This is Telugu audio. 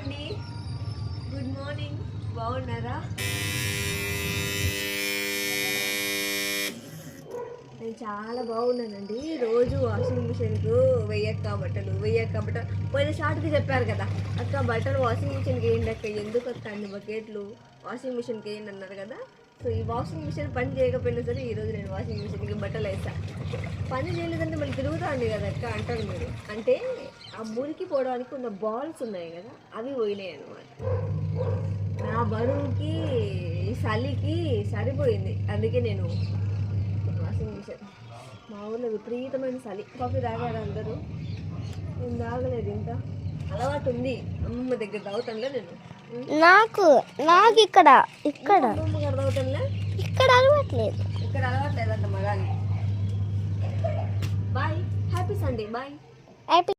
అండి, గుడ్ మార్నింగ్. బాగున్నారా? నేను చాలా బాగున్నానండి. రోజు వాషింగ్ మిషన్కు వెయ్యక్క బట్టలు పోయిన షార్ట్కి చెప్పారు కదా అక్క, బట్టలు వాషింగ్ మిషన్కి వేయండి అక్క, ఎందుకు అక్క అన్ని బకెట్లు వాషింగ్ మిషన్కి వేయండి అన్నారు కదా. సో ఈ వాషింగ్ మిషన్ పని చేయకపోయినా సరే ఈరోజు నేను వాషింగ్ మిషన్కి బట్టలు వేస్తాను. పని చేయలేదంటే మళ్ళీ తిరుగుతా అండి కదా అక్క అంటారు మీరు. అంటే ఆ మురికి పోవడానికి ఉన్న బాల్స్ ఉన్నాయి కదా, అవి పోయినాయి అనమాట. నా బరువుకి చలికి సరిపోయింది. అందుకే నేను వాషింగ్ మిషన్. మా ఊళ్ళో విపరీతమైన చలి. కాఫీ తాగారు అందరూ, నేను తాగలేదు. ఇంకా అలవాటు ఉంది, అమ్మమ్మ దగ్గర తాగుతానులే నేను. నాకు ఇక్కడ అమ్మమ్మ గారు తాగుతానులే. ఇక్కడ అలవాట్లేదు. ఇక్కడ అలవాట్లేదంట మగాని. Bye, happy Sunday, bye.